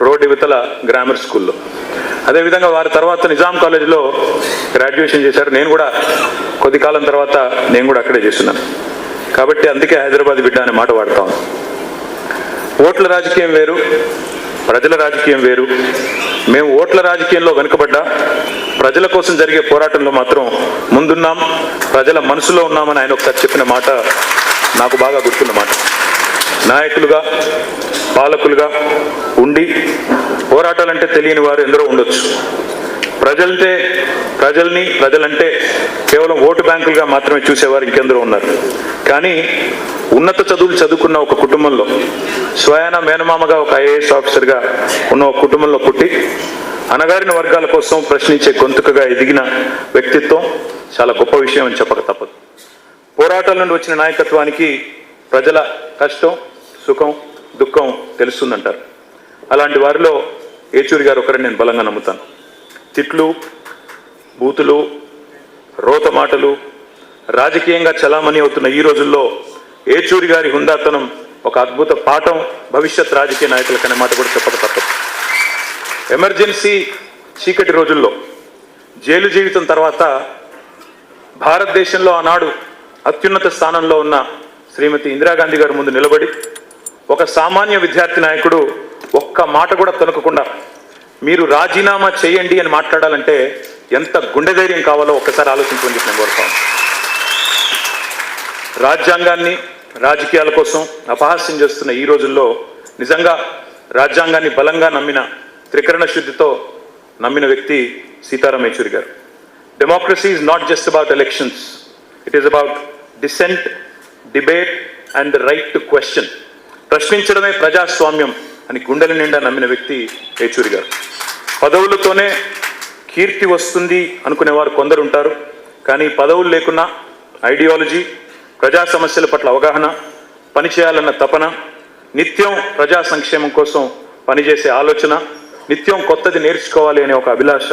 Road ఇవతల grammar స్కూల్లో. అదేవిధంగా వారి తర్వాత నిజాం కాలేజీలో గ్రాడ్యుయేషన్ చేశారు. నేను కూడా కొద్ది కాలం తర్వాత నేను కూడా అక్కడే చేస్తున్నాను. కాబట్టి అందుకే హైదరాబాద్ బిడ్డ అనే మాట వాడతాం. ఓట్ల రాజకీయం వేరు, ప్రజల రాజకీయం వేరు. మేము ఓట్ల రాజకీయంలో వెనుకబడ్డా ప్రజల కోసం జరిగే పోరాటంలో మాత్రం ముందున్నాం, ప్రజల మనసులో ఉన్నామని ఆయన ఒకసారి చెప్పిన మాట నాకు బాగా గుర్తున్న మాట. నాయకులుగా పాలకులుగా ఉండి పోరాటాలంటే తెలియని వారు ఎందరో ఉండొచ్చు. ప్రజలంటే కేవలం ఓటు బ్యాంకులుగా మాత్రమే చూసేవారు ఇంకెందరో ఉన్నారు. కానీ ఉన్నత చదువులు చదువుకున్న ఒక కుటుంబంలో, స్వయాన మేనమామగా ఒక ఐఏఎస్ ఆఫీసర్గా ఉన్న ఒక కుటుంబంలో పుట్టి అణగారిన వర్గాల కోసం ప్రశ్నించే గొంతుకగా ఎదిగిన వ్యక్తిత్వం చాలా గొప్ప విషయం అని చెప్పక తప్పదు. పోరాటాల నుండి వచ్చిన నాయకత్వానికి ప్రజల కష్టం, సుఖం, దుఃఖం తెలుస్తుందంటారు. అలాంటి వారిలో ఏచూరి గారు ఒకరిని నేను బలంగా నమ్ముతాను. తిట్లు, బూతులు, రోత మాటలు రాజకీయంగా చలామణి అవుతున్న ఈ రోజుల్లో ఏచూరి గారి హుందాతనం ఒక అద్భుత పాఠం భవిష్యత్ రాజకీయ నాయకులకనే మాట కూడా చెప్పక తప్పదు. ఎమర్జెన్సీ చీకటి రోజుల్లో జైలు జీవితం తర్వాత భారతదేశంలో ఆనాడు అత్యున్నత స్థానంలో ఉన్న శ్రీమతి ఇందిరాగాంధీ గారి ముందు నిలబడి ఒక సామాన్య విద్యార్థి నాయకుడు ఒక్క మాట కూడా తొలగకుండా మీరు రాజీనామా చేయండి అని మాట్లాడాలంటే ఎంత గుండె ధైర్యం కావాలో ఒక్కసారి ఆలోచించమని చెప్పి నేను కోరుతాను. రాజ్యాంగాన్ని రాజకీయాల కోసం అపహాస్యం చేస్తున్న ఈ రోజుల్లో నిజంగా రాజ్యాంగాన్ని బలంగా నమ్మిన, త్రికరణ శుద్ధితో నమ్మిన వ్యక్తి సీతారాం ఏచూరి గారు. Democracy is not just about elections, it is about dissent, debate and the right to question. ప్రశ్నించడమే ప్రజాస్వామ్యం అని గుండెల నిండా నమ్మిన వ్యక్తి ఏచూరి గారు. పదవులతోనే కీర్తి వస్తుంది అనుకునేవారు కొందరు ఉంటారు. కానీ పదవులు లేకున్నా ఐడియాలజీ, ప్రజా సమస్యల పట్ల అవగాహన, పనిచేయాలన్న తపన, నిత్యం ప్రజా సంక్షేమం కోసం పనిచేసే ఆలోచన, నిత్యం కొత్తది నేర్చుకోవాలి అనే ఒక అభిలాష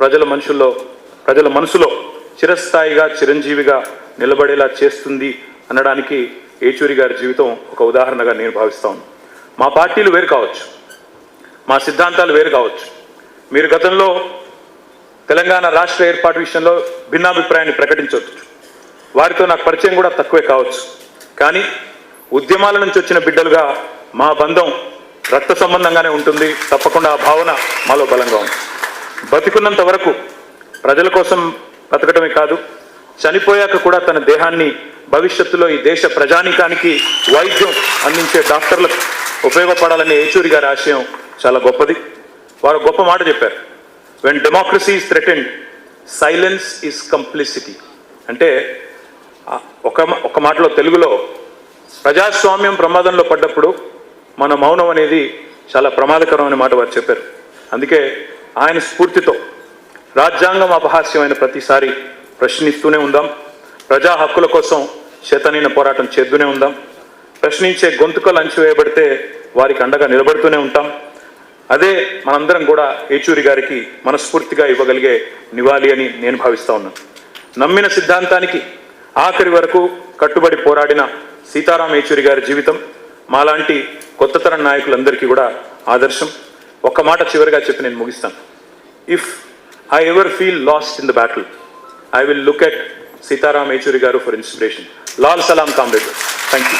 ప్రజల మనసులో చిరస్థాయిగా, చిరంజీవిగా నిలబడేలా చేస్తుంది అనడానికి ఏచూరి గారి జీవితం ఒక ఉదాహరణగా నేను భావిస్తాను. మా పార్టీలు వేరు కావచ్చు, మా సిద్ధాంతాలు వేరు కావచ్చు. మీరు గతంలో తెలంగాణ రాష్ట్ర ఏర్పాటు విషయంలో భిన్నాభిప్రాయాన్ని ప్రకటించవచ్చు. వారితో నాకు పరిచయం కూడా తక్కువే కావచ్చు. కానీ ఉద్యమాల నుంచి వచ్చిన బిడ్డలుగా మా బంధం రక్త సంబంధంగానే ఉంటుంది. తప్పకుండా ఆ భావన మాలో బలంగా ఉంది. బతికున్నంత వరకు ప్రజల కోసం బతకడమే కాదు, చనిపోయాక కూడా తన దేహాన్ని భవిష్యత్తులో ఈ దేశ ప్రజానీకానికి వైద్యం అందించే డాక్టర్లకు ఉపయోగపడాలనే ఏచూరి గారి ఆశయం చాలా గొప్పది. వారు గొప్ప మాట చెప్పారు, when democracy is threatened, silence is complicity. అంటే ఒక మాటలో తెలుగులో ప్రజాస్వామ్యం ప్రమాదంలో పడ్డప్పుడు మన మౌనం అనేది చాలా ప్రమాదకరం అనే మాట వారు చెప్పారు. అందుకే ఆయన స్ఫూర్తితో రాజ్యాంగం అపహాస్యమైన ప్రతిసారి ప్రశ్నిస్తూనే ఉందాం, ప్రజా హక్కుల కోసం చేతనైన పోరాటం చేస్తూనే ఉందాం, ప్రశ్నించే గొంతుకలు అణచివేయబడితే వారికి అండగా నిలబడుతూనే ఉంటాం. అదే మనందరం కూడా ఏచూరి గారికి మనస్ఫూర్తిగా ఇవ్వగలిగే నివాళి అని నేను భావిస్తా ఉన్నాను. నమ్మిన సిద్ధాంతానికి ఆఖరి వరకు కట్టుబడి పోరాడిన సీతారాం ఏచూరి గారి జీవితం మాలాంటి కొత్త తరం నాయకులందరికీ కూడా ఆదర్శం. ఒక్క మాట చివరిగా చెప్పి నేను ముగిస్తాను. If I ever feel last in the battle, I will look at Sitaram Yechury garu for inspiration. Lal salam, comrade. Thank you.